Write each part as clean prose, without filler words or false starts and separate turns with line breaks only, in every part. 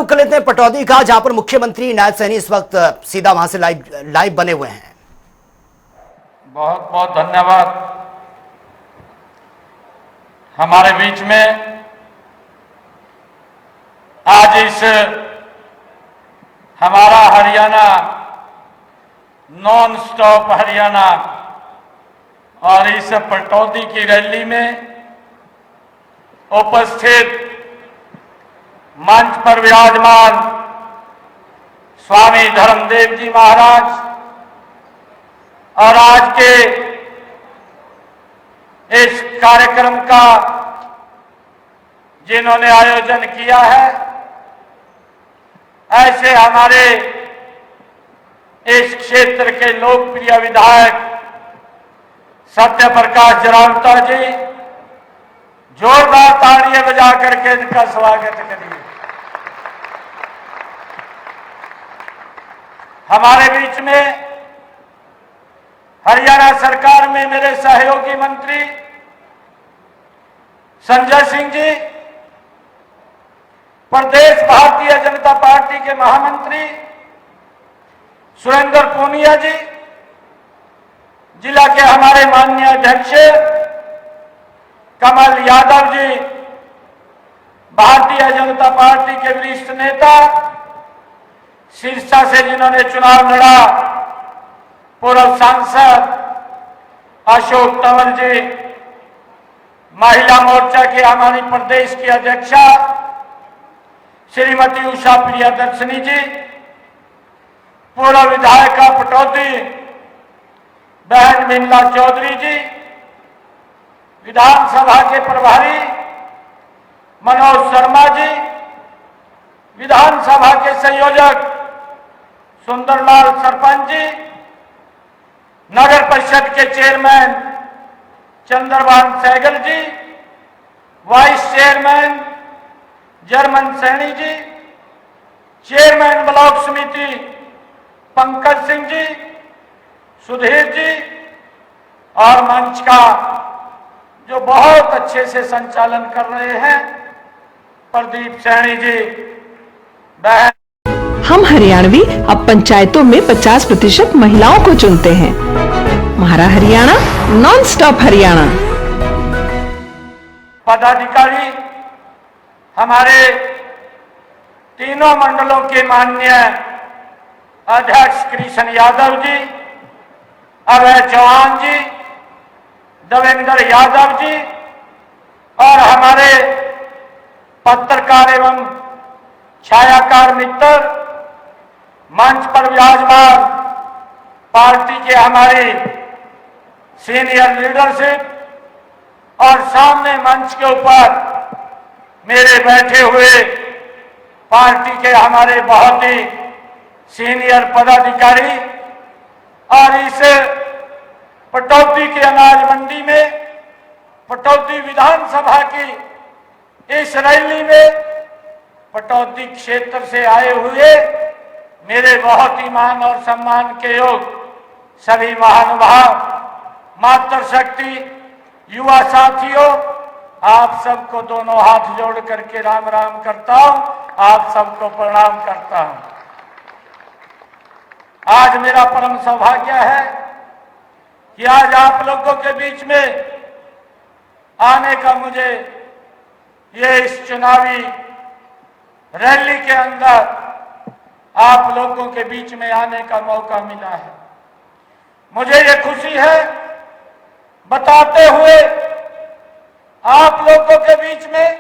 कर लेते हैं पटौदी का, जहां पर मुख्यमंत्री नायब सैनी इस वक्त सीधा वहां से लाइव बने हुए हैं।
बहुत बहुत धन्यवाद। हमारे बीच में आज इस हमारा हरियाणा नॉन स्टॉप हरियाणा और इस पटौदी की रैली में उपस्थित मंच पर विराजमान स्वामी धर्मदेव जी महाराज और आज के इस कार्यक्रम का जिन्होंने आयोजन किया है, ऐसे हमारे इस क्षेत्र के लोकप्रिय विधायक सत्य प्रकाश जरावता जी, जोरदार तालियां बजा करके इनका स्वागत करिए। हमारे बीच में हरियाणा सरकार में मेरे सहयोगी मंत्री संजय सिंह जी, प्रदेश भारतीय जनता पार्टी के महामंत्री सुरेंद्र पूनिया जी, जिला के हमारे माननीय अध्यक्ष कमल यादव जी, भारतीय जनता पार्टी के वरिष्ठ नेता सिरसा से जिन्होंने चुनाव लड़ा, पूर्व सांसद अशोक तंवर जी, महिला मोर्चा की हमारी प्रदेश की अध्यक्षा श्रीमती उषा प्रियदर्शनी जी, पूर्व विधायिका पटौदी बहन बिमला चौधरी जी, विधानसभा के प्रभारी मनोज शर्मा जी, विधानसभा के संयोजक सुंदरलाल सरपंच जी, नगर परिषद के चेयरमैन चंद्रभान सहगल जी, vice chairman German Saini ji, chairman block समिति पंकज सिंह जी, सुधीर जी, और मंच का जो बहुत अच्छे से संचालन कर रहे हैं प्रदीप सैनी जी, बहन।
हम हरियाणवी अब पंचायतों में 50% महिलाओं को चुनते हैं। हमारा हरियाणा नॉन स्टॉप हरियाणा।
पदाधिकारी हमारे तीनों मंडलों के माननीय अध्यक्ष कृष्ण यादव जी, अभय चौहान जी, देवेंद्र यादव जी, और हमारे पत्रकार एवं छायाकार मित्र, मंच पर विराजमान पार्टी के हमारी सीनियर लीडरशिप, और सामने मंच के ऊपर मेरे बैठे हुए पार्टी के हमारे बहुत ही सीनियर पदाधिकारी, और इस पटौदी के अनाज मंडी में, पटौदी विधानसभा की इस रैली में पटौदी क्षेत्र से आए हुए मेरे बहुत ही मान और सम्मान के योग सभी महानुभाव, मातृशक्ति, युवा साथियों, आप सबको दोनों हाथ जोड़ करके राम राम करता हूं, आप सबको प्रणाम करता हूं। आज मेरा परम सौभाग्य है कि आज आप लोगों के बीच में आने का मुझे ये इस चुनावी रैली के अंदर आप लोगों के बीच में आने का मौका मिला है। मुझे ये खुशी है बताते हुए आप लोगों के बीच में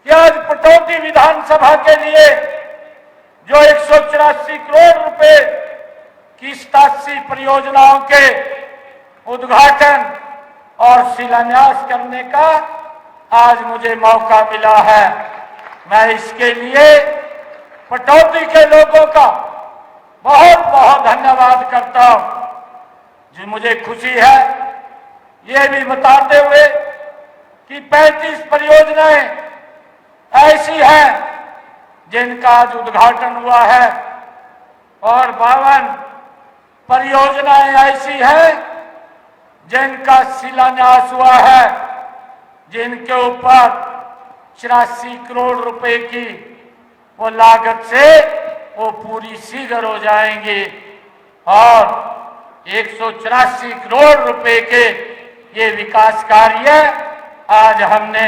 कि आज पटौदी विधानसभा के लिए जो 184 करोड़ रुपए की 87 परियोजनाओं के उद्घाटन और शिलान्यास करने का आज मुझे मौका मिला है। मैं इसके लिए पटौदी के लोगों का बहुत बहुत धन्यवाद करता हूं। जी मुझे खुशी है ये भी बताते हुए कि 35 परियोजनाएं ऐसी हैं जिनका आज उद्घाटन हुआ है, और 52 परियोजनाएं ऐसी हैं जिनका शिलान्यास हुआ है, जिनके ऊपर 84 करोड़ रुपए की वो लागत से वो पूरी सीगर हो जाएंगी और 184 करोड़ रुपए के ये विकास कार्य आज हमने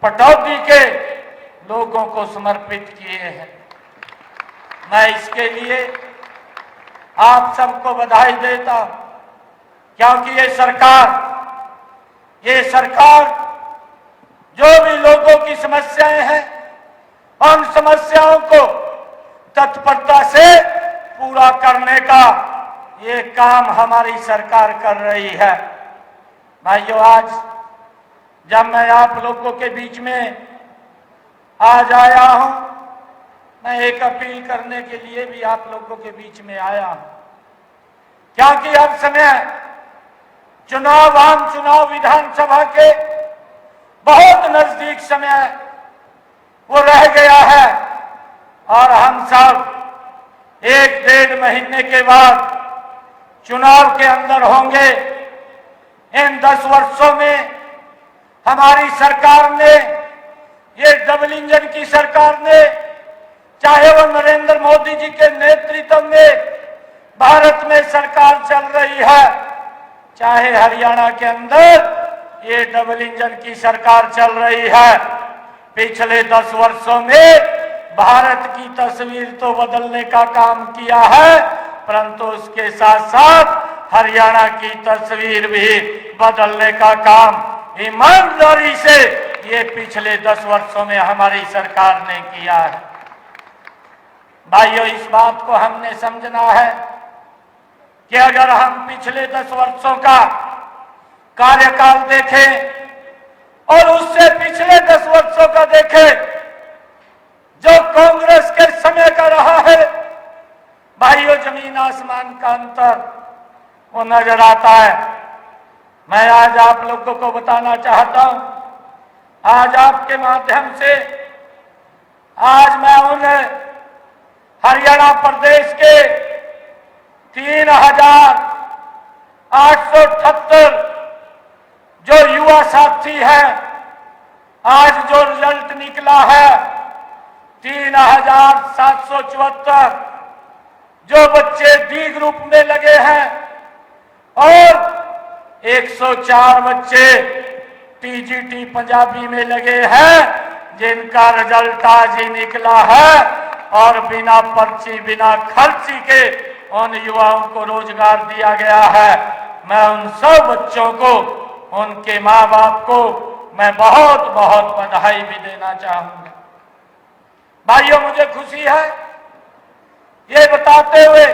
पटौदी के लोगों को समर्पित किए हैं। मैं इसके लिए आप सबको बधाई देता हूं, क्योंकि ये सरकार जो भी लोगों की समस्याएं हैं उन समस्याओं को तत्परता से पूरा करने का ये काम हमारी सरकार कर रही है। भाइयों, आज जब मैं आप लोगों के बीच में आज आया हूं, मैं एक अपील करने के लिए भी आप लोगों के बीच में आया हूं, क्योंकि अब समय आम चुनाव विधानसभा के बहुत नजदीक समय वो रह गया है और हम सब 1-1.5 महीने के बाद चुनाव के अंदर होंगे। इन 10 वर्षों में हमारी सरकार ने, ये डबल इंजन की सरकार ने, चाहे वो नरेंद्र मोदी जी के नेतृत्व में भारत में सरकार चल रही है, चाहे हरियाणा के अंदर ये डबल इंजन की सरकार चल रही है, पिछले 10 वर्षों में भारत की तस्वीर तो बदलने का काम किया है, परंतु उसके साथ साथ हरियाणा की तस्वीर भी बदलने का काम ईमानदारी से ये पिछले 10 वर्षों में हमारी सरकार ने किया है। भाइयों, इस बात को हमने समझना है कि अगर हम पिछले 10 वर्षों का कार्यकाल देखें और उससे पिछले 10 वर्षों का देखें जो कांग्रेस के समय का रहा है, भाइयों, जमीन आसमान का अंतर वो नजर आता है। मैं आज आप लोगों को बताना चाहता हूं, आज आपके माध्यम से आज मैं उन हरियाणा प्रदेश के 3,878 जो युवा साथी हैं, आज जो रिजल्ट निकला है 3,774 जो बच्चे डी ग्रुप में लगे हैं और 104 बच्चे टीजीटी पंजाबी में लगे हैं, जिनका रिजल्ट आज ही निकला है और बिना पर्ची बिना खर्ची के उन युवाओं को रोजगार दिया गया है। मैं उन सब बच्चों को, उनके माँ बाप को मैं बहुत बहुत बधाई भी देना चाहूंगा। भाइयों, मुझे खुशी है ये बताते हुए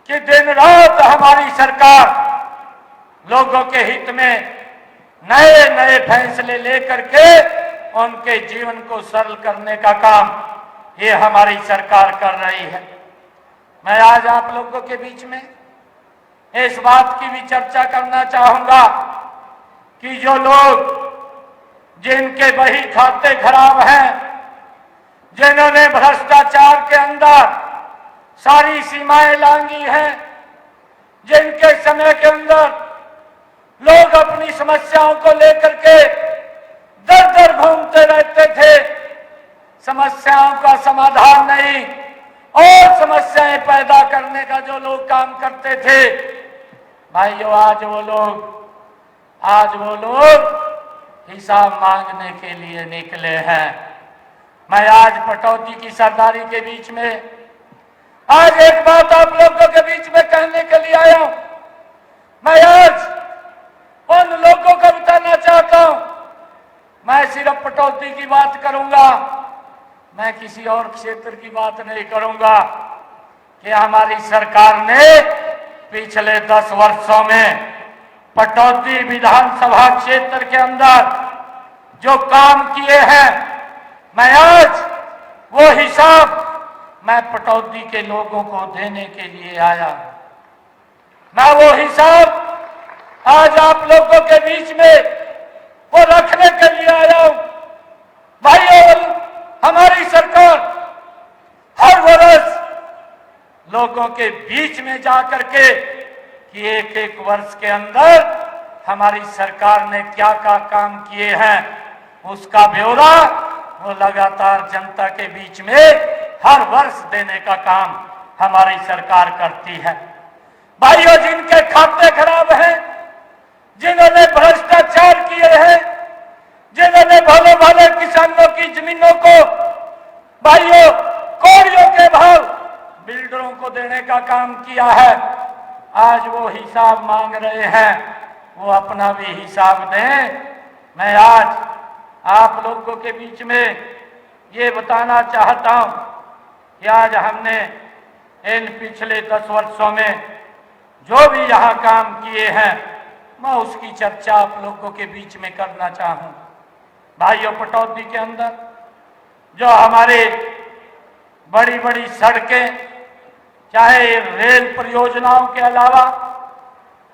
कि दिन रात हमारी सरकार लोगों के हित में नए नए फैसले लेकर के उनके जीवन को सरल करने का काम ये हमारी सरकार कर रही है। मैं आज आप लोगों के बीच में इस बात की भी चर्चा करना चाहूंगा कि जो लोग जिनके बही खाते खराब हैं, जिन्होंने भ्रष्टाचार के अंदर सारी सीमाएं लांघी हैं, जिनके समय के अंदर लोग अपनी समस्याओं को लेकर के दर दर घूमते रहते थे, समस्याओं का समाधान नहीं और समस्याएं पैदा करने का जो लोग काम करते थे, भाइयों, आज वो लोग हिसाब मांगने के लिए निकले हैं। मैं आज पटौदी की सरदारी के बीच में आज एक बात आप लोगों के बीच में कहने के लिए आया हूं। मैं आज उन लोगों को बताना चाहता हूं, मैं सिर्फ पटौदी की बात करूंगा, मैं किसी और क्षेत्र की बात नहीं करूंगा कि हमारी सरकार ने पिछले 10 वर्षों में पटौदी विधानसभा क्षेत्र के अंदर जो काम किए हैं, मैं आज वो हिसाब मैं पटौदी के लोगों को देने के लिए आया। मैं वो हिसाब आज आप लोगों के बीच में वो रखने के लिए आया हूं। भाइयों, हमारी सरकार हर वर्ष लोगों के बीच में जाकर के कि एक वर्ष के अंदर हमारी सरकार ने क्या क्या काम किए हैं उसका ब्यौरा वो लगातार जनता के बीच में हर वर्ष देने का काम हमारी सरकार करती है। भाइयों, जिनके खाते खराब हैं, जिन्होंने भ्रष्टाचार किए हैं, जिन्होंने भले भले किसानों की जमीनों को भाइयों कौड़ियों के भाव बिल्डरों को देने का काम किया है, आज वो हिसाब मांग रहे हैं, वो अपना भी हिसाब दें। मैं आज आप लोगों के बीच में ये बताना चाहता हूं कि आज हमने इन पिछले 10 वर्षों में जो भी यहाँ काम किए हैं, मैं उसकी चर्चा आप लोगों के बीच में करना चाहूं। भाइयों, पटौदी के अंदर जो हमारे बड़ी बड़ी सड़कें, चाहे रेल परियोजनाओं के अलावा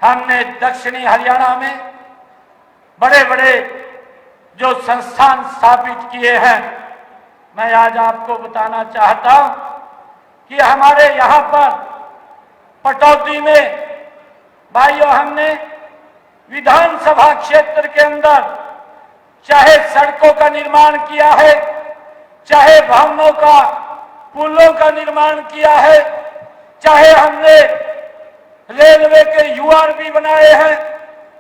हमने दक्षिणी हरियाणा में बड़े बड़े जो संस्थान स्थापित किए हैं, मैं आज आपको बताना चाहता हूं कि हमारे यहाँ पर पटौदी में भाइयों हमने विधानसभा क्षेत्र के अंदर चाहे सड़कों का निर्माण किया है, चाहे भवनों का, पुलों का निर्माण किया है, चाहे हमने रेलवे के यूआरबी बनाए हैं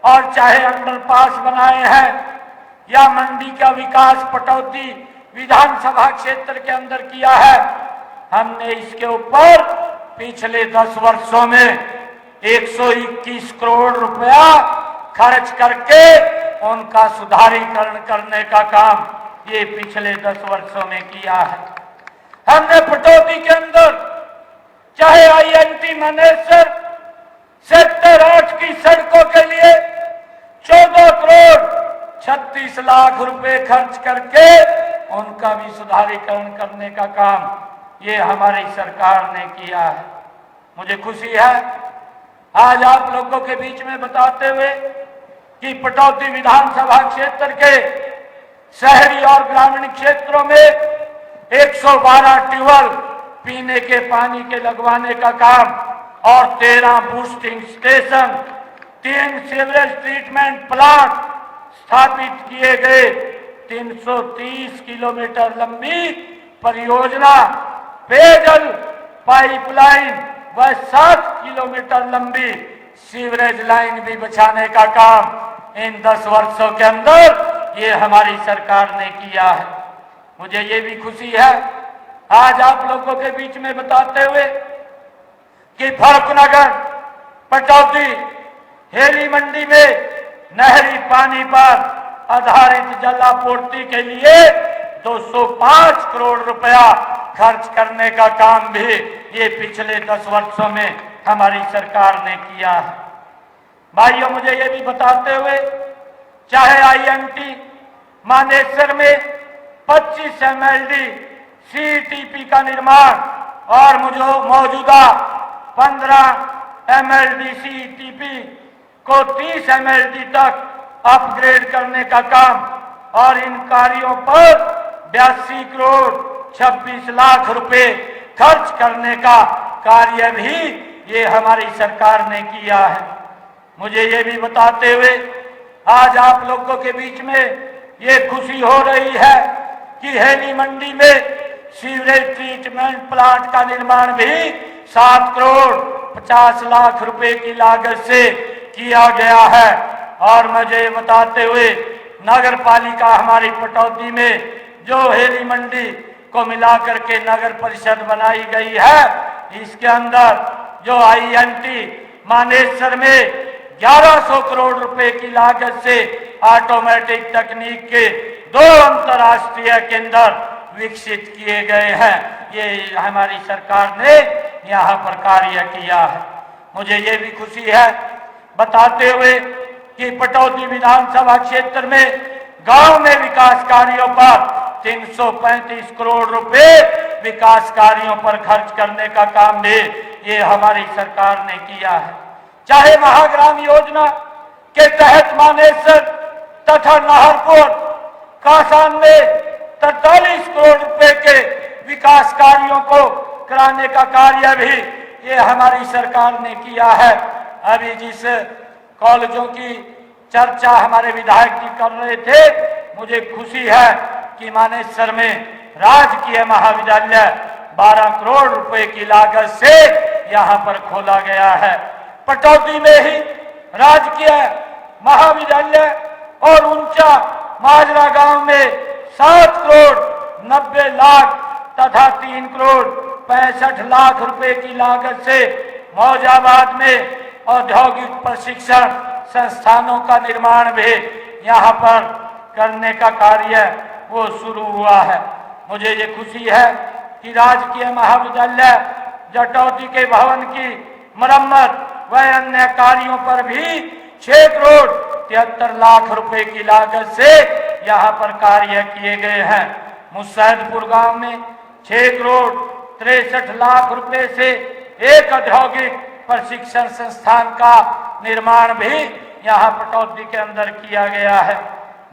और चाहे अंडरपास बनाए हैं, या मंडी का विकास पटौदी विधानसभा क्षेत्र के अंदर किया है। हमने इसके ऊपर पिछले 10 वर्षों में 121 करोड़ रुपया खर्च करके उनका सुधारीकरण करने का काम ये पिछले 10 वर्षों में किया है। हमने पटौदी के अंदर चाहे आईएनटी मानेसर सेक्टर 8 की सड़कों के लिए 14 करोड़ 36 लाख रुपए खर्च करके उनका भी सुधारीकरण करने का काम ये हमारी सरकार ने किया है। मुझे खुशी है आज आप लोगों के बीच में बताते हुए कि पटौदी विधानसभा क्षेत्र के शहरी और ग्रामीण क्षेत्रों में 112 ट्यूबवेल पीने के पानी के लगवाने का काम और 13 boosting station, 3 sewerage treatment plant स्थापित किए गए। 330 किलोमीटर लंबी परियोजना पेयजल पाइपलाइन व 7 किलोमीटर लंबी सीवरेज लाइन भी बिछाने का काम इन 10 वर्षों के अंदर ये हमारी सरकार ने किया है। मुझे ये भी खुशी है आज आप लोगों के बीच में बताते हुए कि फर्रुखनगर पटौदी हेली मंडी में नहरी पानी पर आधारित जल आपूर्ति के लिए 205 करोड़ रुपया खर्च करने का काम भी ये पिछले 10 वर्षों में हमारी सरकार ने किया है। भाइयों, मुझे ये भी बताते हुए चाहे आईएनटी मानेसर में 25 MLD CTP का निर्माण और मुझे मौजूदा 15 MLD CTP को 30 MLD तक अपग्रेड करने का काम और इन कार्यों पर 82 करोड़ 26 लाख रुपए खर्च करने का कार्य भी ये हमारी सरकार ने किया है। मुझे ये भी बताते हुए आज आप लोगों के बीच में ये खुशी हो रही है कि हेली मंडी में सीवरेज ट्रीटमेंट प्लांट का निर्माण भी 7 करोड़ 50 लाख रुपए की लागत से किया गया है। और मुझे बताते हुए नगर पालिका हमारी पटौदी में जो हेली मंडी को मिलाकर के नगर परिषद बनाई गई है, इसके अंदर जो आईएनटी मानेसर में 1100 करोड़ रुपए की लागत से ऑटोमेटिक तकनीक के 2 अंतर्राष्ट्रीय केंद्र विकसित किए गए हैं, ये हमारी सरकार ने यहाँ पर कार्य किया है। मुझे ये भी खुशी है बताते हुए कि पटौदी विधानसभा क्षेत्र में गांव में विकास कार्यों पर 335 करोड़ रुपए विकास कार्यों पर खर्च करने का काम भी ये हमारी सरकार ने किया है। चाहे महाग्राम योजना के तहत मानेसर तथा नाहरपुर कासान में 43 करोड़ रुपए के विकास कार्यों को कराने का कार्य भी ये हमारी सरकार ने किया है। अभी जिस कॉलेजों की चर्चा हमारे विधायक जी कर रहे थे, मुझे खुशी है कि मानेसर में राजकीय महाविद्यालय 12 करोड़ रुपए की लागत से यहाँ पर खोला गया है। पटौदी में ही राजकीय महाविद्यालय और ऊंचा माजरा गांव में 7 करोड़ 90 लाख तथा 3 करोड़ 65 लाख रुपए की लागत से मौजाबाद में औद्योगिक प्रशिक्षण संस्थानों का निर्माण भी यहाँ पर करने का कार्य वो शुरू हुआ है। मुझे ये खुशी है कि राजकीय महाविद्यालय जटौती के भवन की मरम्मत व अन्य कार्यों पर भी 6 करोड़ 73 लाख रुपए की लागत से यहाँ पर कार्य किए गए हैं। मुस्तैदपुर गांव में 6 करोड़ 63 लाख रुपए से एक औद्योगिक प्रशिक्षण संस्थान का निर्माण भी यहाँ पटौदी के अंदर किया गया है।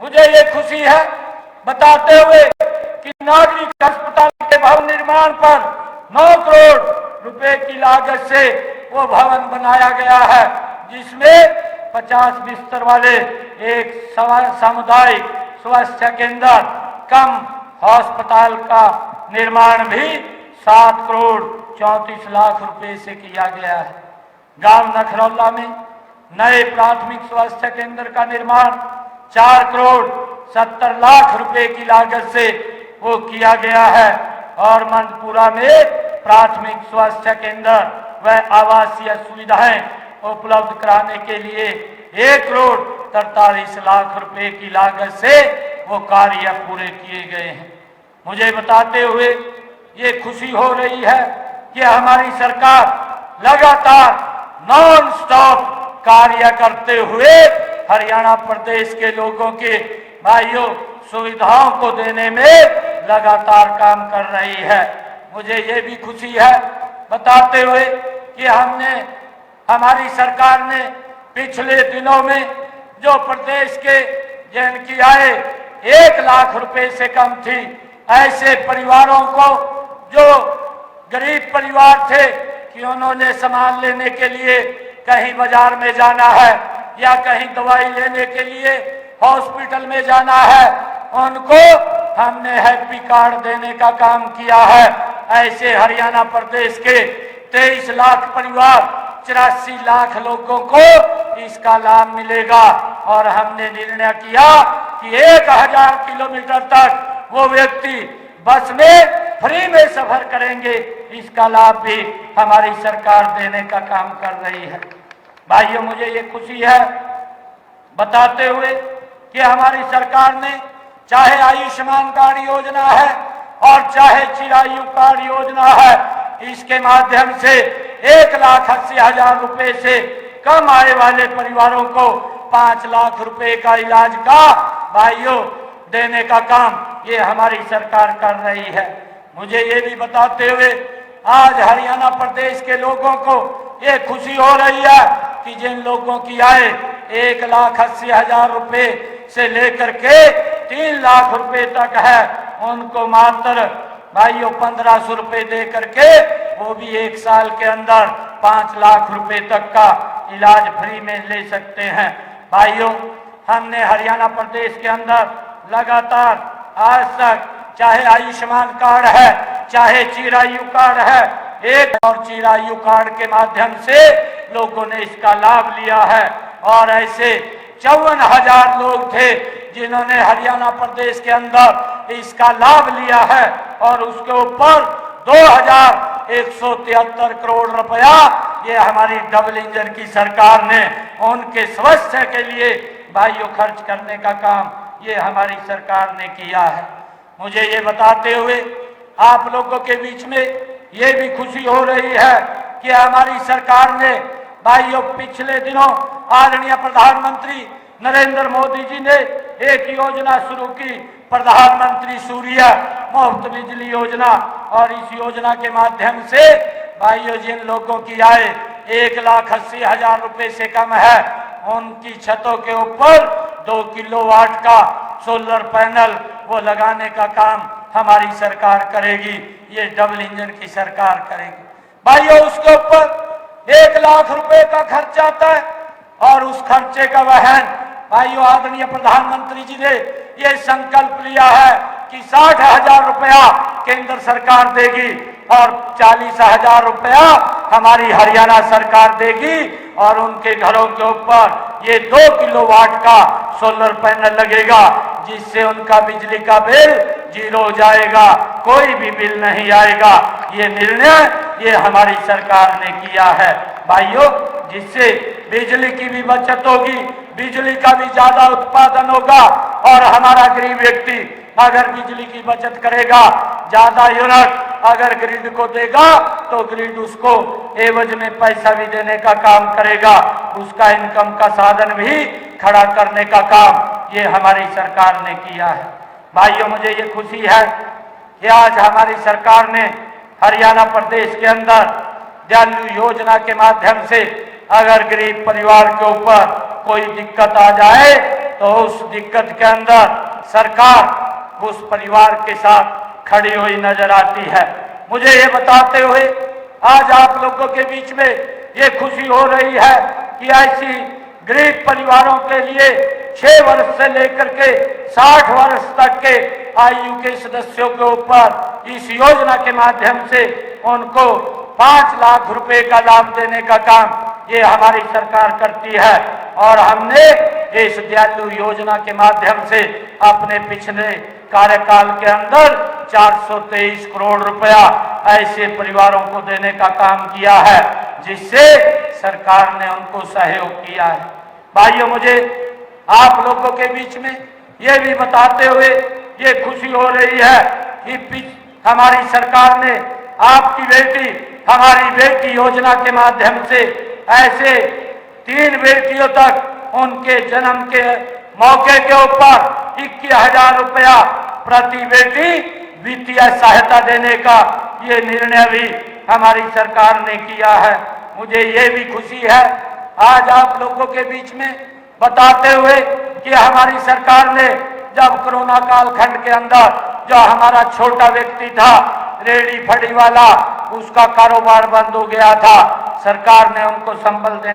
मुझे ये खुशी है बताते हुए कि नागरिक अस्पताल के भवन निर्माण पर 9 करोड़ रुपए की लागत से वो भवन बनाया गया है, जिसमें 50 बिस्तर वाले एक सामुदायिक स्वास्थ्य केंद्र कम अस्पताल का निर्माण भी 7 करोड़ 34 लाख रुपए से किया गया है। गांव नखरौला में नए प्राथमिक स्वास्थ्य केंद्र का निर्माण 4 करोड़ 70 लाख रुपए की लागत से वो किया गया है और मंदपुरा में प्राथमिक स्वास्थ्य केंद्र व आवासीय सुविधाएं उपलब्ध कराने के लिए 1 करोड़ 43 लाख रुपए की लागत से वो कार्य पूरे किए गए हैं। मुझे बताते हुए ये खुशी हो रही है कि हमारी सरकार लगातार नॉन स्टॉप कार्य करते हुए हरियाणा प्रदेश के लोगों के भाइयों सुविधाओं को देने में लगातार काम कर रही है। मुझे ये भी खुशी है बताते हुए कि हमारी सरकार ने पिछले दिनों में जो प्रदेश के जिनकी आय 1 लाख रुपए से कम थी, ऐसे परिवारों को जो गरीब परिवार थे कि उन्होंने सामान लेने के लिए कहीं बाजार में जाना है या कहीं दवाई लेने के लिए हॉस्पिटल में जाना है, उनको हमने हैप्पी कार्ड देने का काम किया है। ऐसे हरियाणा प्रदेश के 23 लाख परिवार 84 लाख लोगों को इसका लाभ मिलेगा और हमने निर्णय किया कि 1000 किलोमीटर तक वो व्यक्ति बस में फ्री में सफर करेंगे। इसका लाभ भी हमारी सरकार देने का काम कर रही है। भाइयों, मुझे ये खुशी है बताते हुए कि हमारी सरकार ने चाहे आयुष्मान कार्ड योजना है और चाहे चिरायु कार्ड योजना है, इसके माध्यम से 1,80,000 रुपए से कम आय वाले परिवारों को 5 लाख रुपए का इलाज का भाइयों देने का काम ये हमारी सरकार कर रही है। मुझे ये भी बताते हुए आज हरियाणा प्रदेश के लोगों को ये खुशी हो रही है कि जिन लोगों की आय 1,80,000 रुपए से लेकर के 3 लाख रुपए तक है, उनको मात्र भाइयों 1500 रुपए दे करके वो भी 1 साल के अंदर 5 लाख रुपए तक का इलाज फ्री में ले सकते हैं। भाइयों, हमने हरियाणा प्रदेश के अंदर लगातार आज तक चाहे आयुष्मान कार्ड है चाहे चिरायु कार्ड है, एक और चिरायु कार्ड के माध्यम से लोगों ने इसका लाभ लिया है और ऐसे 54,000 लोग थे जिन्होंने हरियाणा प्रदेश के अंदर इसका लाभ लिया है और उसके ऊपर 2,173 करोड़ रुपया ये हमारी डबल इंजन की सरकार ने उनके स्वास्थ्य के लिए भाइयों खर्च करने का काम ये हमारी सरकार ने किया है। मुझे ये बताते हुए आप लोगों के बीच में ये भी खुशी हो रही है कि हमारी सरकार ने भाइयों पिछले दिनों आदरणीय प्रधानमंत्री नरेंद्र मोदी जी ने एक योजना शुरू की, प्रधानमंत्री सूर्य मुफ्त बिजली योजना, और इस योजना के माध्यम से भाइयों जिन लोगों की आय 1,80,000 रुपए से कम है उनकी छतों के ऊपर 2 किलोवाट का सोलर पैनल वो लगाने का काम हमारी सरकार करेगी, ये डबल इंजन की सरकार करेगी। भाइयों, उसके ऊपर 1 लाख रुपए का खर्च आता है और उस खर्चे का वहन भाइयों आदरणीय प्रधानमंत्री जी ने ये संकल्प लिया है कि कि 60,000 रुपया केंद्र सरकार देगी और 40,000 रुपया हमारी हरियाणा सरकार देगी और उनके घरों के ऊपर ये 2 किलोवाट का सोलर पैनल लगेगा, जिससे उनका बिजली का बिल 0 हो जाएगा, कोई भी बिल नहीं आएगा। ये निर्णय ये हमारी सरकार ने किया है भाइयों, जिससे बिजली की भी बचत होगी, बिजली का भी ज्यादा उत्पादन होगा और हमारा गरीब व्यक्ति अगर बिजली की बचत करेगा, ज्यादा यूनिट अगर ग्रिड को देगा तो ग्रिड उसको एवज में पैसा भी देने का काम करेगा, उसका इनकम का साधन भी खड़ा करने का काम ये हमारी सरकार ने किया है। भाइयों, मुझे ये खुशी है कि आज हमारी सरकार ने हरियाणा प्रदेश के अंदर दयालु योजना के माध्यम से अगर गरीब परिवार के ऊपर कोई दिक्कत आ जाए तो उस दिक्कत के अंदर सरकार उस परिवार के साथ खड़ी हुई नजर आती है। मुझे ये बताते हुए आज आप लोगों के बीच में ये खुशी हो रही है कि ऐसी गरीब परिवारों के लिए 6 वर्ष से लेकर के 60 वर्ष तक के आयु के सदस्यों के ऊपर इस योजना के माध्यम से उनको 5 लाख रुपए का लाभ देने का काम ये हमारी सरकार करती है। और हमने इस दयालु योजना के माध्यम से अपने पिछले कार्यकाल के अंदर 423 करोड़ रुपया ऐसे परिवारों को देने का काम किया है, जिससे सरकार ने उनको सहयोग किया है। भाइयों, मुझे आप लोगों के बीच में ये भी बताते हुए ये खुशी हो रही है कि हमारी सरकार ने आपकी बेटी हमारी बेटी योजना के माध्यम से ऐसे 3 बेटियों तक उनके जन्म के मौके के ऊपर 21,000 रुपया प्रति बेटी वित्तीय सहायता देने का ये निर्णय भी हमारी सरकार ने किया है। मुझे ये भी खुशी है आज आप लोगों के बीच में बताते हुए कि हमारी सरकार ने जब कोरोना कालखंड के अंदर जो हमारा छोटा व्यक्ति था रेडी फड़ी वाला, उसका कारोबार बंद हो गया था, सरकार ने उनको संबल दे।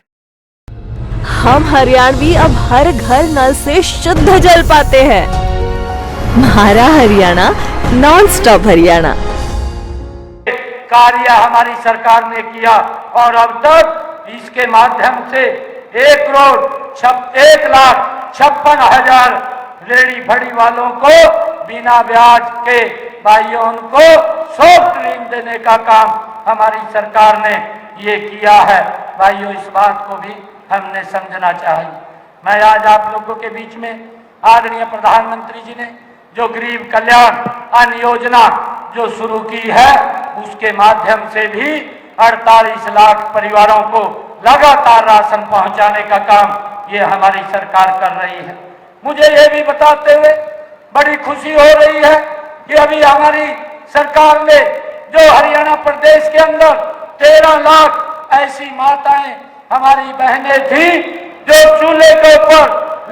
हम हरियाणवी अब हर घर नल से शुद्ध जल पाते हैं। हमारा हरियाणा नॉन स्टॉप हरियाणा
कार्य हमारी सरकार ने किया और अब तक इसके माध्यम से 1,56,56,000 रेडी फड़ी वालों को बिना ब्याज के भाइयों उनको सॉफ्ट ऋण देने का काम हमारी सरकार ने ये किया है। भाइयों, इस बात को भी हमने समझना चाहिए। मैं आज आप लोगों के बीच में आदरणीय प्रधानमंत्री जी ने जो गरीब कल्याण अन्न योजना जो शुरू की है, उसके माध्यम से भी 48 लाख परिवारों को लगातार राशन पहुंचाने का काम ये हमारी सरकार कर रही है। मुझे ये भी बताते हुए बड़ी खुशी हो रही है कि अभी हमारी सरकार ने जो हरियाणा प्रदेश के अंदर 13 लाख ऐसी माताएं हमारी बहनें थी जो चूल्हे के ऊपर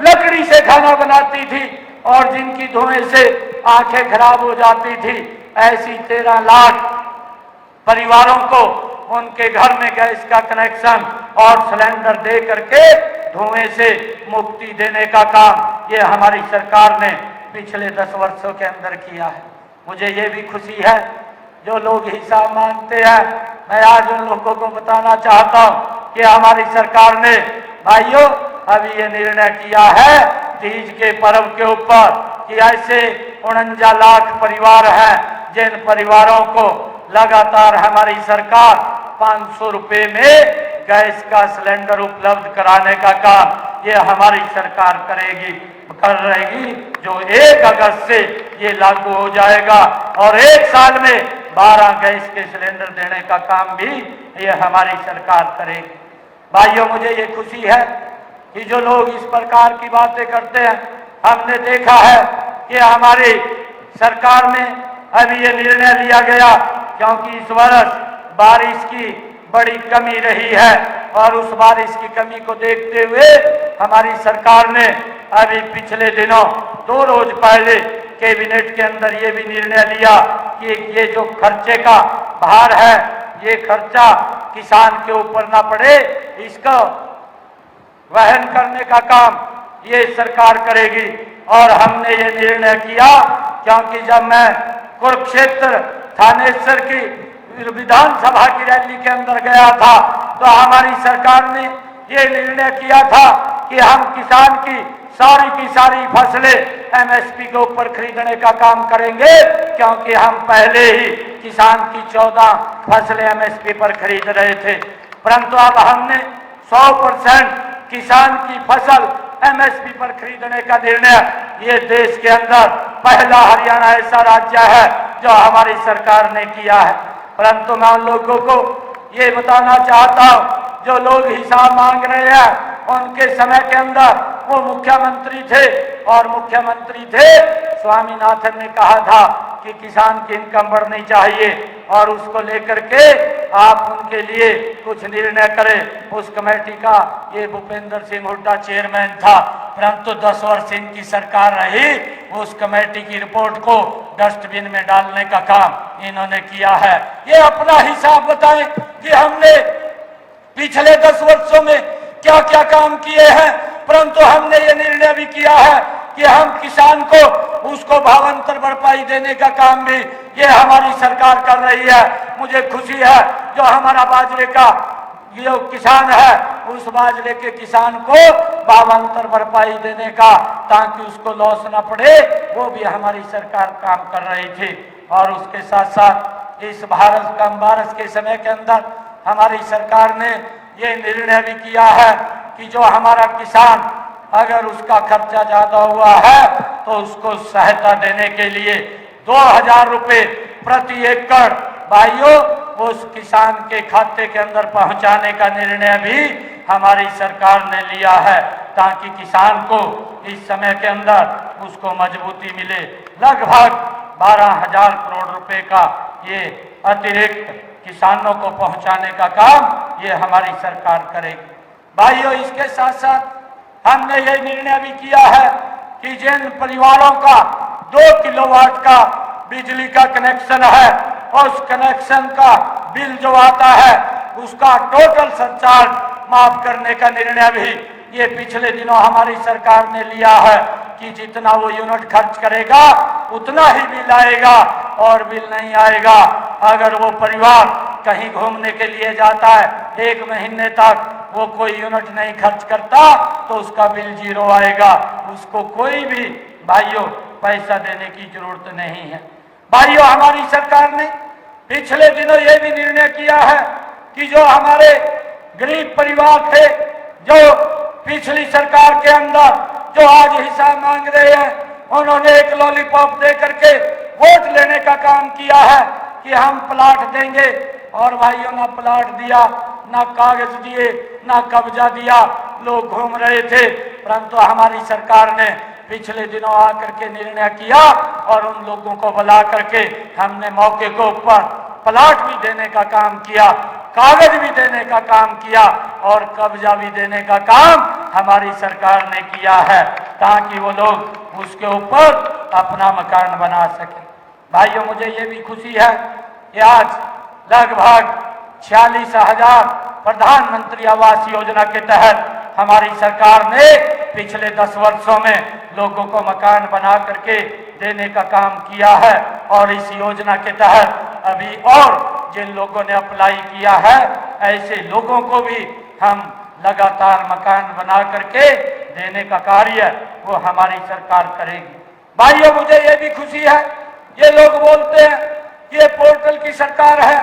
लकड़ी से खाना बनाती थी और जिनकी धुएं से आंखें खराब हो जाती थी, ऐसी 13 लाख परिवारों को उनके घर में गैस का कनेक्शन और सिलेंडर दे करके धुएं से मुक्ति देने का काम ये हमारी सरकार ने पिछले 10 वर्षों के अंदर किया है। मुझे ये भी खुशी है जो लोग हिसाब मांगते हैं, मैं आज उन लोगों को बताना चाहता हूं कि हमारी सरकार ने भाइयों अभी ये निर्णय किया है तीज के पर्व के ऊपर कि ऐसे 49 लाख परिवार हैं जिन परिवारों को लगातार हमारी सरकार 500 रुपए में गैस का सिलेंडर उपलब्ध कराने का काम ये हमारी सरकार कर रहेगी, जो 1 अगस्त से ये लागू हो जाएगा और 1 साल में 12 गैस के सिलेंडर देने का काम भी ये हमारी सरकार करेगी। भाइयों, मुझे ये खुशी है कि जो लोग इस प्रकार की बातें करते हैं, हमने देखा है कि हमारी सरकार में अभी ये निर्णय लिया गया क्योंकि इस वर्ष बारिश की बड़ी कमी रही है और उस बारिश की कमी को देखते हुए हमारी सरकार ने अभी पिछले दिनों 2 रोज पहले कैबिनेट के अंदर ये भी निर्णय लिया कि ये जो खर्चे का भार है ये खर्चा किसान के ऊपर ना पड़े, इसका वहन करने का काम ये सरकार करेगी। और हमने ये निर्णय किया क्योंकि जब मैं कुरुक्षेत्र थानेश्वर की विधानसभा की रैली के अंदर गया था तो हमारी सरकार ने ये निर्णय किया था कि हम किसान की सारी फसलें एमएसपी के ऊपर खरीदने का काम करेंगे, क्योंकि हम पहले ही किसान की 14 फसलें एमएसपी पर खरीद रहे थे। परंतु अब हमने 100% किसान की फसल एमएसपी पर खरीदने का निर्णय, ये देश के अंदर पहला हरियाणा ऐसा राज्य है जो हमारी सरकार ने किया है। परंतु मैं उन लोगों को ये बताना चाहता हूँ जो लोग हिसाब मांग रहे हैं, उनके समय के अंदर वो मुख्यमंत्री थे और मुख्यमंत्री थे स्वामीनाथन ने कहा था कि किसान की इनकम बढ़नी चाहिए और उसको लेकर के आप उनके लिए कुछ निर्णय करें। उस कमेटी का ये भूपेंद्र सिंह हुड्डा चेयरमैन था, परंतु 10 वर्ष इनकी सरकार रही, उस कमेटी की रिपोर्ट को डस्टबिन में डालने का काम इन्होंने किया है। ये अपना हिसाब बताएं कि हमने पिछले 10 वर्षों में क्या क्या काम किए हैं। परंतु हमने ये निर्णय भी किया है कि हम किसान को उसको भावांतर भरपाई देने का काम भी ये हमारी सरकार कर रही है। मुझे खुशी है जो हमारा बाजरे का जो किसान है उस बाजरे के किसान को भावांतर भरपाई देने का, ताकि उसको लॉस न पड़े, वो भी हमारी सरकार काम कर रही थी। और उसके साथ साथ इस भारत के समय के अंदर हमारी सरकार ने ये निर्णय भी किया है कि जो हमारा किसान अगर उसका खर्चा ज्यादा हुआ है तो उसको सहायता देने के लिए 2000 रुपए प्रति एकड़ भाइयों उस किसान के खाते के अंदर पहुंचाने का निर्णय भी हमारी सरकार ने लिया है, ताकि किसान को इस समय के अंदर उसको मजबूती मिले। लगभग 12,000 करोड़ रुपए का ये अतिरिक्त किसानों को पहुंचाने का काम ये हमारी सरकार करेगी। भाइयों, इसके साथ साथ हमने ये निर्णय भी किया है कि जिन परिवारों का 2 किलोवाट का बिजली का कनेक्शन है, उस कनेक्शन का बिल जो आता है उसका टोटल सरचार्ज माफ करने का निर्णय भी ये पिछले दिनों हमारी सरकार ने लिया है कि जितना वो यूनिट खर्च करेगा उतना ही बिल आएगा और बिल नहीं आएगा। अगर वो परिवार कहीं घूमने के लिए जाता है 1 महीने तक वो कोई यूनिट नहीं खर्च करता तो उसका बिल 0 आएगा, उसको कोई भी भाइयों पैसा देने की जरूरत नहीं है। भाइयों, हमारी सरकार ने पिछले दिनों ये भी निर्णय किया है कि जो हमारे गरीब परिवार थे जो पिछली सरकार के अंदर जो आज हिसाब मांग रहे हैं, उन्होंने एक लॉलीपॉप दे करके वोट लेने का काम किया है कि हम प्लाट देंगे, और भाइयों ना प्लाट दिया, ना कागज दिए, ना कब्जा दिया, लोग घूम रहे थे। परंतु हमारी सरकार ने पिछले दिनों आकर के निर्णय किया और उन लोगों को बुला करके हमने मौके के ऊपर प्लाट भी देने का काम किया, कागज भी देने का काम किया और कब्जा भी देने का काम हमारी सरकार ने किया है, ताकि वो लोग उसके ऊपर अपना मकान बना सके। भाइयों, मुझे ये भी खुशी है कि आज लगभग 46,000 प्रधानमंत्री आवास योजना के तहत हमारी सरकार ने पिछले 10 वर्षों में लोगों को मकान बना करके देने का काम किया है। और इस योजना के तहत अभी और जिन लोगों ने अप्लाई किया है ऐसे लोगों को भी हम लगातार मकान बना करके देने का कार्य वो हमारी सरकार करेगी। भाइयों, मुझे ये भी खुशी है, ये लोग बोलते हैं ये पोर्टल की सरकार है।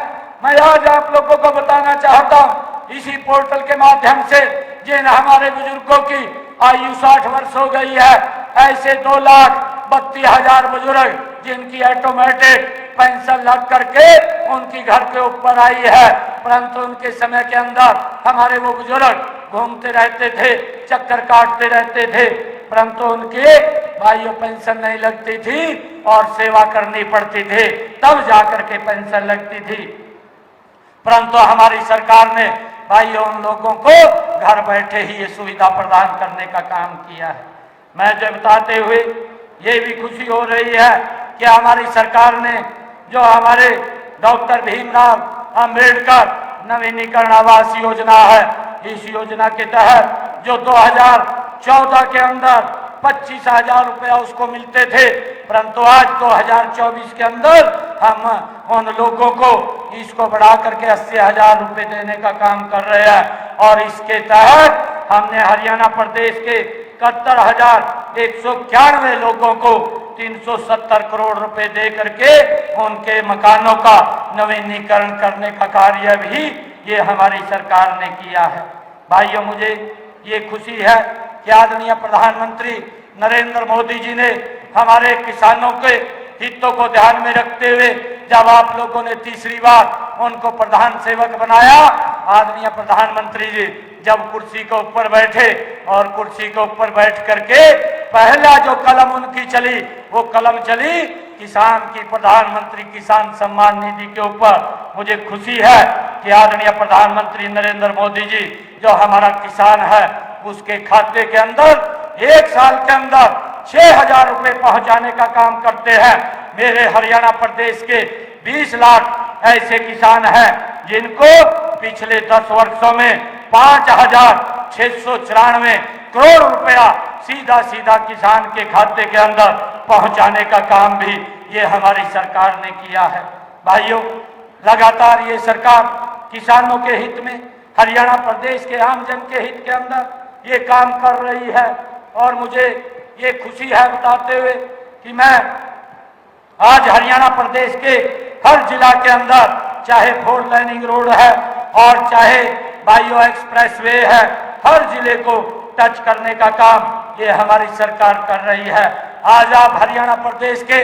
मैं आज आप लोगों को बताना चाहता हूँ, इसी पोर्टल के माध्यम से जिन हमारे बुजुर्गों की आयु 60 वर्ष हो गई है, ऐसे 2,32,000 बुजुर्ग जिनकी ऑटोमेटिक पेंशन लग करके उनकी घर के ऊपर आई है, परंतु उनके समय के अंदर हमारे वो बुजुर्ग घूमते रहते थे, चक्कर काटते रहते थे, परंतु उनके भाइयों पेंशन नहीं लगती थी और सेवा करनी पड़ती थी, तब जाकर के पेंशन लगती थी। परंतु हमारी सरकार ने भाइयों उन लोगों को घर बैठे ही ये सुविधा प्रदान करने का काम किया है। मैं जो बताते हुए ये भी खुशी हो रही है कि हमारी सरकार ने जो हमारे डॉक्टर भीमराव अंबेडकर नवीनीकरण आवास योजना है, इस योजना के तहत जो 2014 के अंदर 25,000 रुपया उसको मिलते थे, परंतु आज 2024 के अंदर हम उन लोगों को इसको बढ़ा करके 80,000 रुपये देने का काम कर रहे हैं। और इसके तहत हमने हरियाणा प्रदेश के 71,191 लोगों को 370 करोड़ रुपए दे करके उनके मकानों का नवीनीकरण करने का कार्य भी ये हमारी सरकार ने किया है। भाइयों, मुझे ये खुशी है कि आदरणीय प्रधानमंत्री नरेंद्र मोदी जी ने हमारे किसानों के हितों को ध्यान में रखते हुए जब आप लोगों ने तीसरी बार उनको प्रधान सेवक बनाया, आदरणीय प्रधानमंत्री जी जब कुर्सी के ऊपर बैठे और कुर्सी के ऊपर बैठ करके पहला जो कलम उनकी चली वो कलम चली किसान की, प्रधानमंत्री किसान सम्मान निधि के ऊपर। मुझे खुशी है कि आदरणीय प्रधानमंत्री नरेंद्र मोदी जी जो हमारा किसान है उसके खाते के अंदर 1 साल के अंदर 6,000 रुपए पहुंचाने का काम करते हैं। मेरे हरियाणा प्रदेश के 20 लाख ऐसे किसान हैं जिनको पिछले 10 वर्षों में 5,694 करोड़ रुपया सीधा सीधा किसान के खाते के अंदर पहुंचाने का काम भी ये हमारी सरकार ने किया है। भाइयों, लगातार ये सरकार किसानों के हित में, हरियाणा प्रदेश के आमजन के हित के अंदर ये काम कर रही है। और मुझे ये खुशी है बताते हुए कि मैं आज हरियाणा प्रदेश के हर जिला के अंदर, चाहे 4 लाइनिंग रोड है और चाहे बायो एक्सप्रेसवे है, हर जिले को टच करने का काम ये हमारी सरकार कर रही है। आज आप हरियाणा प्रदेश के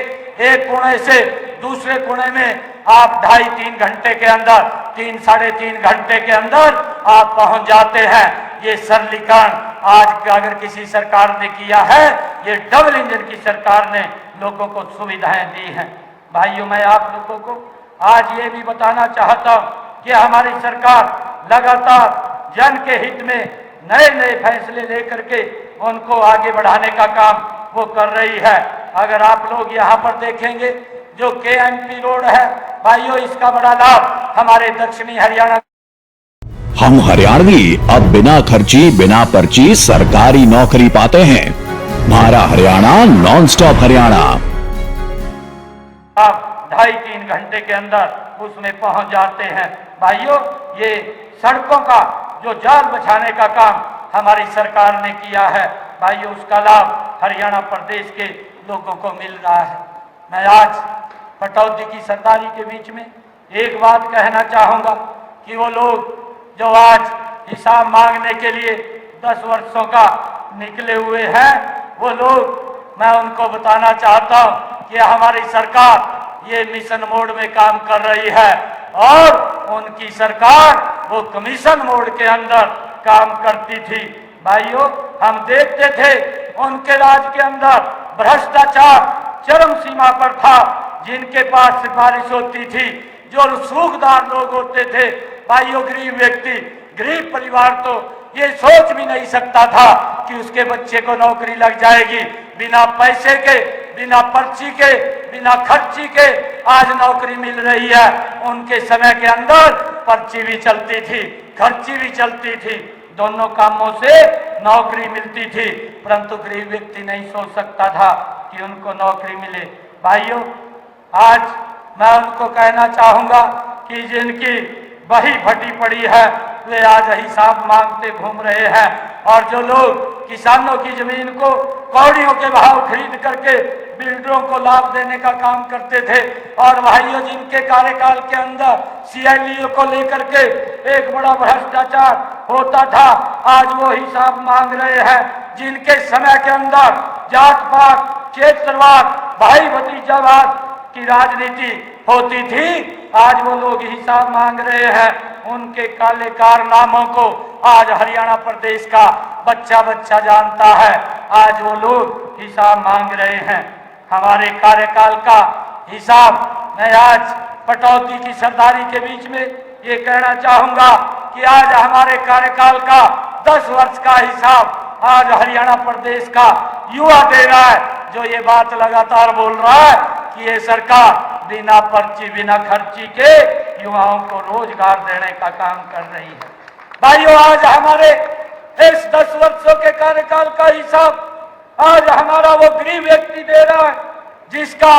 एक कोने से दूसरे कोने में आप 2.5-3 घंटे के अंदर, 3-3.5 घंटे के अंदर आप पहुंच जाते हैं। ये सरलीकरण आज अगर किसी सरकार ने किया है, ये डबल इंजन की सरकार ने लोगों को सुविधाएं दी हैं। भाइयों, मैं आप लोगों को आज ये भी बताना चाहता हूं कि हमारी सरकार लगातार जन के हित में नए नए फैसले लेकर के उनको आगे बढ़ाने का काम वो कर रही है। अगर आप लोग यहाँ पर देखेंगे जो KMP रोड है, भाइयों इसका बड़ा लाभ हमारे दक्षिणी हरियाणा।
हम हरियाणवी अब बिना खर्ची बिना पर्ची सरकारी नौकरी पाते हैं। हमारा हरियाणा नॉन स्टॉप हरियाणा।
आप 2.5-3 घंटे के अंदर उसमें पहुंच जाते हैं। भाइयों, ये सड़कों का जो जाल बिछाने का काम हमारी सरकार ने किया है, भाइयों उसका लाभ हरियाणा प्रदेश के लोगों को मिल रहा है। मैं आज पटौदी की सरदारी के बीच में एक बात कहना चाहूंगा कि वो लोग जो आज हिसाब मांगने के लिए 10 वर्षों का निकले हुए हैं, वो लोग, मैं उनको बताना चाहता हूं कि हमारी सरकार ये मिशन मोड में काम कर रही है और उनकी सरकार वो कमीशन मोड के अंदर काम करती थी। भाइयों, हम देखते थे उनके राज के अंदर भ्रष्टाचार चरम सीमा पर था। जिनके पास सिफारिश होती थी, जो सूखदार लोग होते थे, भाइयों गरीब व्यक्ति, गरीब परिवार तो ये सोच भी नहीं सकता था कि उसके बच्चे को नौकरी लग जाएगी। बिना पैसे के, बिना पर्ची के, बिना खर्ची के आज नौकरी मिल रही है। उनके समय के अंदर पर्ची भी चलती थी, खर्ची भी चलती थी, दोनों कामों से नौकरी मिलती थी, परंतु गरीब व्यक्ति नहीं सोच सकता था कि उनको नौकरी मिले। भाइयों, आज मैं उनको कहना चाहूंगा कि जिनकी बही फटी पड़ी है वे आज हिसाब मांगते घूम रहे हैं। और जो लोग किसानों की जमीन को कौड़ियों के भाव खरीद करके बिल्डरों को लाभ देने का काम करते थे, और भाइयों जिनके कार्यकाल के अंदर CIDO को लेकर के एक बड़ा भ्रष्टाचार होता था, आज वो हिसाब मांग रहे हैं। जिनके समय के अंदर जात पात, क्षेत्रवाद, भाई भतीजावाद की राजनीति होती थी, आज वो लोग हिसाब मांग रहे हैं। उनके काले कारनामों को आज हरियाणा प्रदेश का बच्चा बच्चा जानता है। आज वो लोग हिसाब मांग रहे हैं। हमारे कार्यकाल का हिसाब मैं आज पटौदी की सरदारी के बीच में ये कहना चाहूंगा कि आज हमारे कार्यकाल का 10 वर्ष का हिसाब आज हरियाणा प्रदेश का युवा दे रहा है, जो ये बात लगातार बोल रहा है कि ये सरकार बिना पर्ची बिना खर्ची के युवाओं को रोजगार देने का काम कर रही है। भाइयों, आज हमारे इस 10 वर्षों के कार्यकाल का हिसाब आज हमारा वो गरीब व्यक्ति दे रहा है, जिसका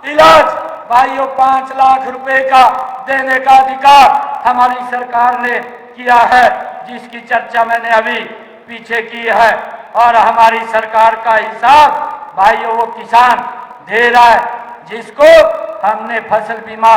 इलाज भाइयों 5 लाख रुपए का देने का अधिकार हमारी सरकार ने किया है, जिसकी चर्चा मैंने अभी पीछे की है। और हमारी सरकार का हिसाब भाइयों वो किसान दे रहा है, जिसको हमने फसल बीमा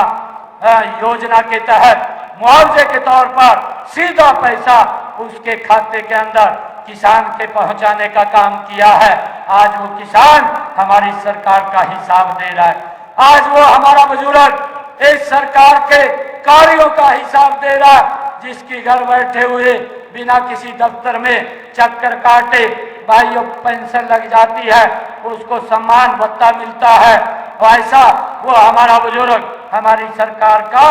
योजना के तहत मुआवजे के तौर पर सीधा पैसा उसके खाते के अंदर किसान के पहुंचाने का काम किया है। आज वो किसान हमारी सरकार का हिसाब दे रहा है। आज वो हमारा बुजुर्ग इस सरकार के कार्यों का हिसाब दे रहा है, जिसकी घर बैठे हुए बिना किसी दफ्तर में चक्कर काटे भाइयों पेंशन लग जाती है, उसको सम्मान भत्ता मिलता है। वैसा वो हमारा बुजुर्ग हमारी सरकार का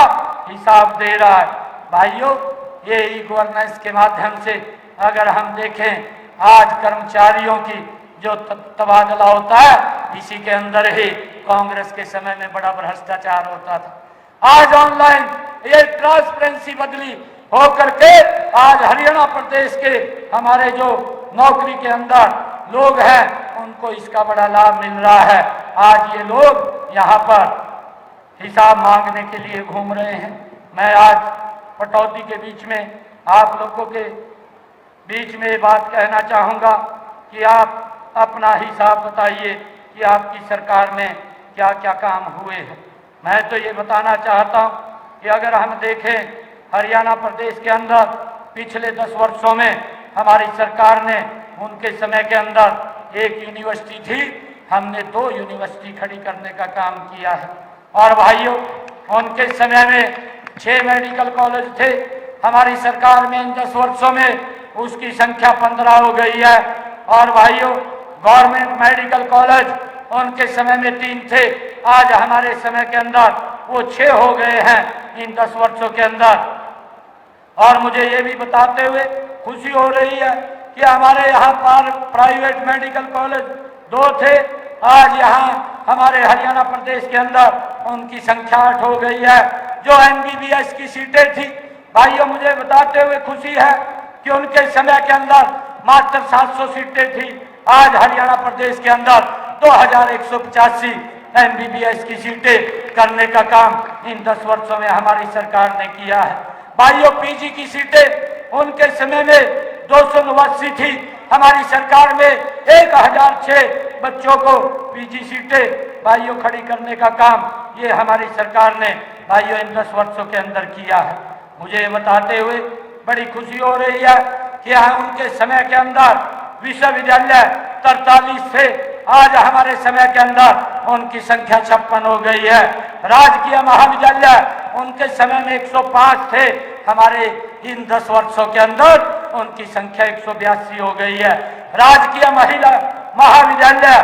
हिसाब दे रहा है। भाइयों, ये ई गवर्नेंस के माध्यम से अगर हम देखें, आज कर्मचारियों की जो तबादला होता है, इसी के अंदर ही कांग्रेस के समय में बड़ा भ्रष्टाचार होता था। आज ऑनलाइन ये ट्रांसपेरेंसी बदली होकर के आज हरियाणा प्रदेश के हमारे जो नौकरी के अंदर लोग हैं, उनको इसका बड़ा लाभ मिल रहा है। आज ये लोग यहाँ पर हिसाब मांगने के लिए घूम रहे हैं। मैं आज पटौदी के बीच में आप लोगों के बीच में ये बात कहना चाहूँगा कि आप अपना हिसाब बताइए कि आपकी सरकार में क्या क्या काम हुए हैं। मैं तो ये बताना चाहता हूँ कि अगर हम देखें हरियाणा प्रदेश के अंदर पिछले 10 वर्षों में हमारी सरकार ने उनके समय के अंदर एक यूनिवर्सिटी थी, हमने 2 यूनिवर्सिटी खड़ी करने का काम किया है। और भाइयों, उनके समय में 6 मेडिकल कॉलेज थे, हमारी सरकार में इन 10 वर्षों में उसकी संख्या 15 हो गई है। और भाइयों, गवर्नमेंट मेडिकल कॉलेज उनके समय में 3 थे, आज हमारे समय के अंदर वो 6 हो गए हैं इन 10 वर्षों के अंदर। और मुझे ये भी बताते हुए खुशी हो रही है कि हमारे यहाँ पर प्राइवेट मेडिकल कॉलेज 2 थे, आज यहाँ हमारे हरियाणा प्रदेश के अंदर उनकी संख्या 8 हो गई है। जो MBBS की सीटें थी भाइयों, मुझे बताते हुए खुशी है कि उनके समय के अंदर मात्र 700 सीटें थी, आज हरियाणा प्रदेश के अंदर 2185 MBBS की सीटें करने का काम इन 10 वर्षों में हमारी सरकार ने किया है। भाइयों, PG की सीटें उनके समय में 289 थी, हमारी सरकार में 1006 बच्चों को PG सीटें भाइयों खड़ी करने का काम ये हमारी सरकार ने भाइयों इन 10 वर्षों के अंदर किया है। मुझे बताते हुए बड़ी खुशी हो रही है कि उनके समय के अंदर विश्वविद्यालय 43 से आज हमारे समय के अंदर उनकी संख्या 56 हो गई है। राजकीय महाविद्यालय उनके समय में 105 थे, हमारे इन 10 वर्षों के अंदर उनकी संख्या 182 हो गई है। राजकीय महिला महाविद्यालय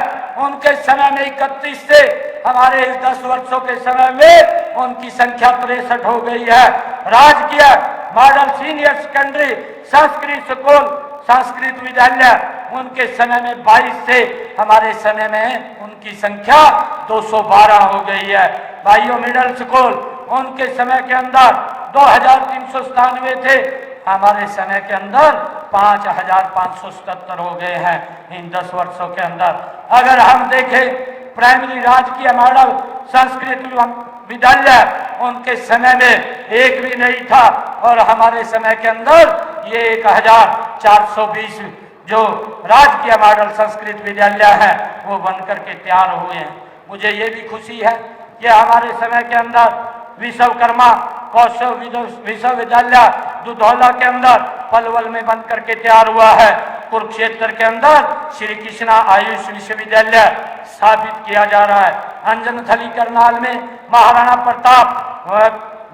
उनके समय में 31 से हमारे इस 10 वर्षों के समय में उनकी संख्या 63 हो गई है। राजकीय model senior secondary Sanskrit school Sanskrit विद्यालय उनके समय में 22 से हमारे समय में उनकी संख्या 212 हो गई है। भाइयों, मिडिल स्कूल उनके समय के अंदर 2397 थे, हमारे समय के अंदर 5577 हो गए हैं इन 10 वर्षों के अंदर। अगर हम देखें प्राइमरी राजकीय मॉडल संस्कृत विद्यालय उनके समय में एक भी नहीं था, और हमारे समय के अंदर ये 1420 जो राजकीय मॉडल संस्कृत विद्यालय है वो बनकर के तैयार हुए हैं। मुझे ये भी खुशी है कि हमारे समय के अंदर विश्वकर्मा कौशल विश्वविद्यालय दुधौला के अंदर पलवल में बन करके तैयार हुआ है। कुरुक्षेत्र के अंदर श्री कृष्णा आयुष विश्वविद्यालय स्थापित किया जा रहा है। अंजनथली करनाल में महाराणा प्रताप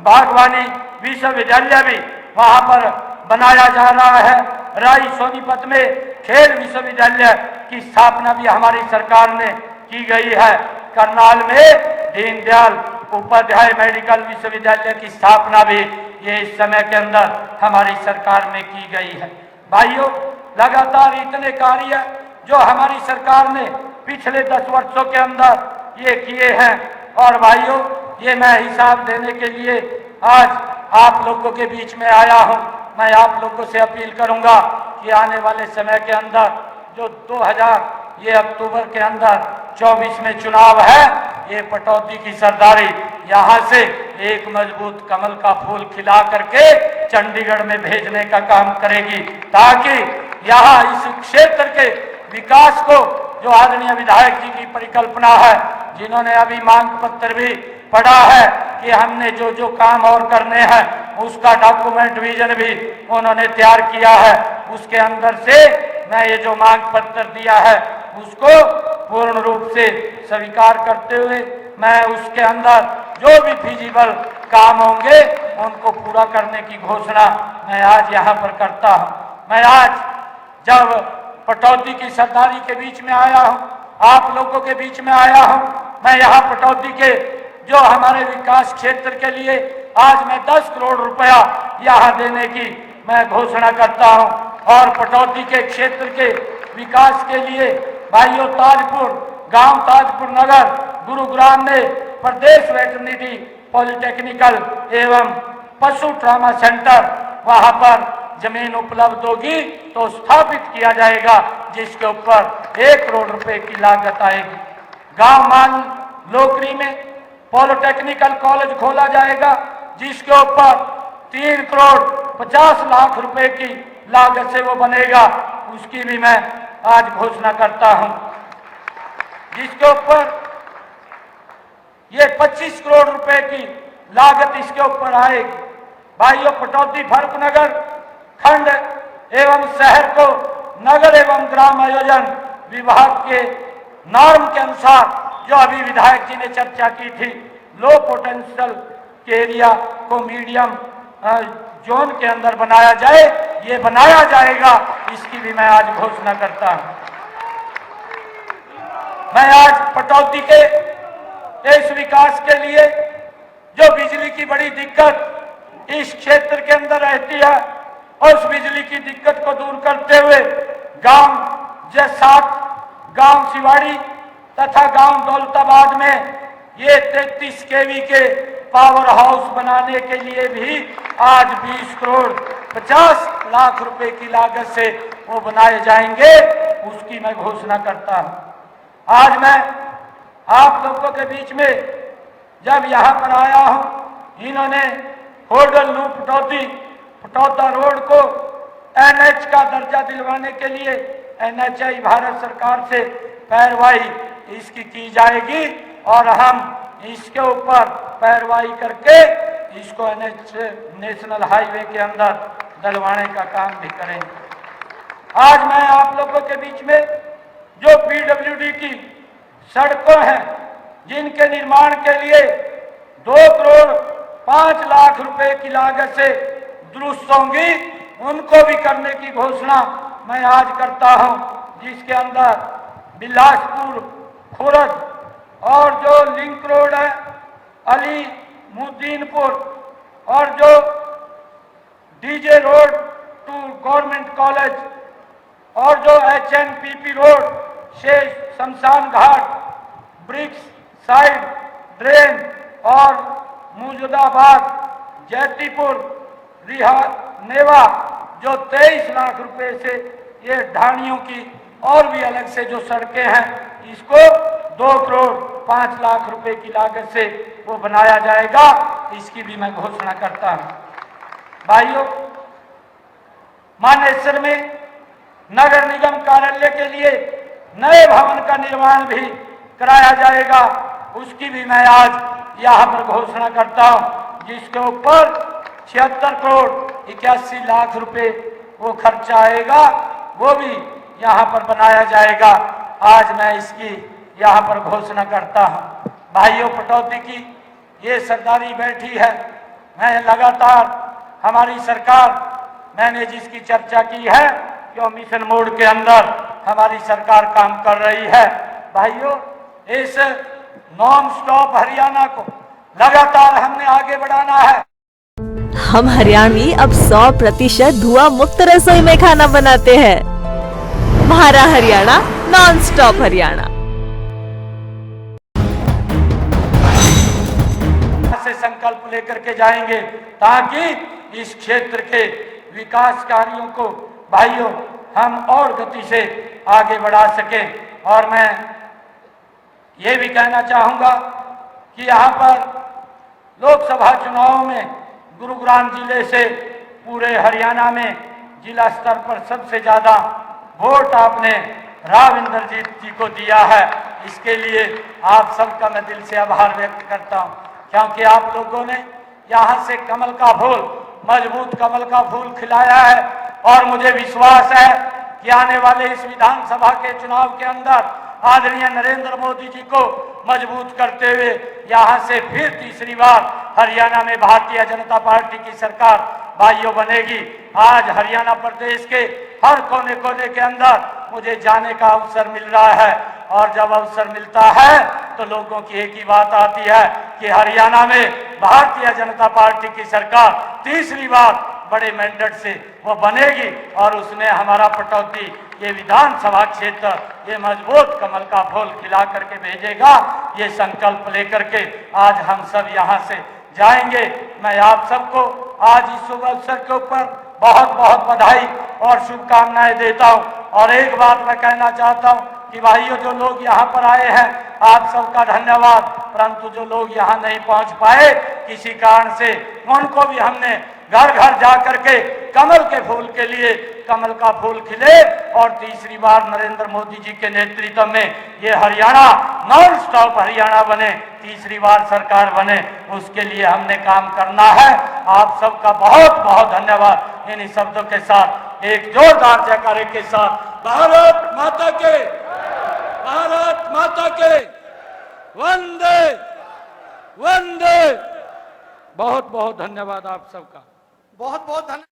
बागवानी विश्वविद्यालय भी वहां पर बनाया जा रहा है। राय सोनीपत में खेल विश्वविद्यालय की स्थापना भी हमारी सरकार ने की गई है। करनाल में दीनदयाल उपाध्याय मेडिकल विश्वविद्यालय की स्थापना भी ये इस समय के अंदर हमारी सरकार में की गई है। भाइयों, लगातार इतने कार्य जो हमारी सरकार ने पिछले 10 वर्षों के अंदर ये किए हैं। और भाइयों, ये मैं हिसाब देने के लिए आज आप लोगों के बीच में आया हूं। मैं आप लोगों से अपील करूंगा कि आने वाले समय के अंदर जो ये अक्टूबर के अंदर 24 में चुनाव है, ये पटौदी की सरदारी यहाँ से एक मजबूत कमल का फूल खिला करके चंडीगढ़ में भेजने का काम करेगी, ताकि यहाँ इस क्षेत्र के विकास को, जो आदरणीय विधायक जी की परिकल्पना है, जिन्होंने अभी मांग पत्र भी पढ़ा है कि हमने जो जो काम और करने हैं उसका डॉक्यूमेंट विजन भी उन्होंने तैयार किया है, उसके अंदर से मैं ये जो मांग पत्र दिया है उसको पूर्ण रूप से स्वीकार करते हुए मैं उसके अंदर जो भी फिजिबल काम होंगे उनको पूरा करने की घोषणा मैं आज यहाँ पर करता हूँ। मैं आज जब पटौदी की सरदारी के बीच में आया हूँ, आप लोगों के बीच में आया हूँ, मैं यहाँ पटौदी के जो हमारे विकास क्षेत्र के लिए आज मैं 10 करोड़ रुपया यहाँ देने की मैं घोषणा करता हूँ। और पटौदी के क्षेत्र के विकास के लिए भाइयों, ताजपुर गांव, ताजपुर नगर, गुरुग्राम में प्रदेश वेटरनरी पॉलिटेक्निकल एवं पशु ट्रामा सेंटर, वहां पर जमीन उपलब्ध होगी तो स्थापित किया जाएगा, जिसके ऊपर 1 करोड़ रुपए की लागत आएगी। गांव मान लोकरी में पॉलिटेक्निकल कॉलेज खोला जाएगा, जिसके ऊपर 3 करोड़ 50 लाख रुपए की लागत से वो बनेगा, उसकी भी मैं आज घोषणा करता हूं, जिसके ऊपर ये 25 करोड़ रुपए की लागत इसके ऊपर आएगी। भाइयों, पटौदी फर्रुखनगर खंड एवं शहर को नगर एवं ग्राम आयोजन विभाग के नॉर्म के अनुसार, जो अभी विधायक जी ने चर्चा की थी, लो पोटेंशियल के एरिया को मीडियम जोन के अंदर बनाया जाए, ये बनाया जाएगा, इसकी भी मैं आज घोषणा करता हूं। मैं आज पटौदी के इस विकास के लिए जो बिजली की बड़ी दिक्कत इस क्षेत्र के अंदर रहती है, उस बिजली की दिक्कत को दूर करते हुए गांव जैसात, गांव सिवाड़ी तथा गांव दौलताबाद में ये 33 केवी के पावर हाउस बनाने के लिए भी आज 20 करोड़ 50 लाख रुपए की लागत से वो बनाए जाएंगे, उसकी मैं घोषणा करता हूं। आज मैं आप लोगों के बीच में जब यहाँ पर आया हूं, इन्होंने होडल न्यू पटौदी पटौदा रोड को NH का दर्जा दिलवाने के लिए NHI भारत सरकार से पैरवाई इसकी की जाएगी और हम इसके ऊपर पैरवाई करके इसको NH नेशनल हाईवे के अंदर डलवाने का काम भी करेंगे। आज मैं आप लोगों के बीच में जो PWD की सड़कों हैं, जिनके निर्माण के लिए 2 करोड़ 5 लाख रुपए की लागत से दुरुस्त होंगी, उनको भी करने की घोषणा मैं आज करता हूं, जिसके अंदर बिलासपुर, खुरद और जो लिंक रोड है अली मुद्दीनपुर और जो DJ road to government college और जो HNPP रोड से शमशान घाट, ब्रिक्स साइड ड्रेन और मुजुदाबाद, जैतीपुर, नेवा जो 23 लाख रुपए से ये ढाणियों की और भी अलग से जो सड़कें हैं, इसको 2 करोड़ 5 लाख रुपए की लागत से वो बनाया जाएगा, इसकी भी मैं घोषणा करता हूं। भाइयों, मानेसर में नगर निगम कार्यालय के लिए नए भवन का निर्माण भी कराया जाएगा, उसकी भी मैं आज यहाँ पर घोषणा करता हूँ, जिसके ऊपर 76 करोड़ 81 लाख रुपए वो खर्चा आएगा, वो भी यहाँ पर बनाया जाएगा। आज मैं इसकी यहाँ पर घोषणा करता हूँ। भाइयों, पटौदी की ये सरदारी बैठी है, मैं लगातार हमारी सरकार, मैंने जिसकी चर्चा की है कि मिशन मोड के अंदर हमारी सरकार काम कर रही है। भाइयों, इस नॉन स्टॉप हरियाणा को लगातार हमने आगे बढ़ाना है।
हम हरियाणवी अब 100% धुआं मुक्त रसोई में खाना बनाते हैं। हमारा हरियाणा, नॉन स्टॉप हरियाणा।
से संकल्प लेकर के जाएंगे ताकि इस क्षेत्र के विकास कार्यों को भाइयों हम और गति से आगे बढ़ा सकें। और मैं ये भी कहना चाहूँगा कि यहाँ पर लोकसभा चुनाव में गुरुग्राम जिले से पूरे हरियाणा में जिला स्तर पर सबसे ज़्यादा वोट आपने राव इंद्रजीत जी को दिया है। इसके लिए आप सबका मैं दिल से आभार व्यक्त करता हूँ, क्योंकि आप लोगों ने यहाँ से कमल का फूल, मजबूत कमल का फूल खिलाया है। और मुझे विश्वास है कि आने वाले इस विधानसभा के चुनाव के अंदर आदरणीय नरेंद्र मोदी जी को मजबूत करते हुए यहाँ से फिर तीसरी बार हरियाणा में भारतीय जनता पार्टी की सरकार भाइयों बनेगी। आज हरियाणा प्रदेश के हर कोने कोने के अंदर मुझे जाने का अवसर मिल रहा है, और जब अवसर मिलता है तो लोगों की एक ही बात आती है कि हरियाणा में भारतीय जनता पार्टी की सरकार तीसरी बार बड़े मैंडेट से वो बनेगी, और उसमें हमारा पटौदी ये विधानसभा क्षेत्र ये मजबूत कमल का फूल खिला करके भेजेगा। ये संकल्प लेकर के आज हम सब यहाँ से जाएंगे। मैं आप सबको आज इस शुभ अवसर के ऊपर बहुत बहुत बधाई और शुभकामनाएं देता हूँ। और एक बात मैं कहना चाहता हूँ कि भाइयों, जो लोग यहाँ पर आए हैं आप सबका धन्यवाद, परंतु जो लोग यहाँ नहीं पहुँच पाए किसी कारण से, उनको भी हमने घर घर जा करके कमल के फूल के लिए कमल का फूल खिले और तीसरी बार नरेंद्र मोदी जी के नेतृत्व में ये हरियाणा नॉन स्टॉप हरियाणा बने, तीसरी बार सरकार बने, उसके लिए हमने काम करना है। आप सबका बहुत बहुत धन्यवाद। इन्हीं शब्दों के साथ एक जोरदार जयकारे के साथ भारत माता के, भारत माता के, वंदे वंदे। बहुत बहुत धन्यवाद आप सबका।
बहुत बहुत धन्यवाद।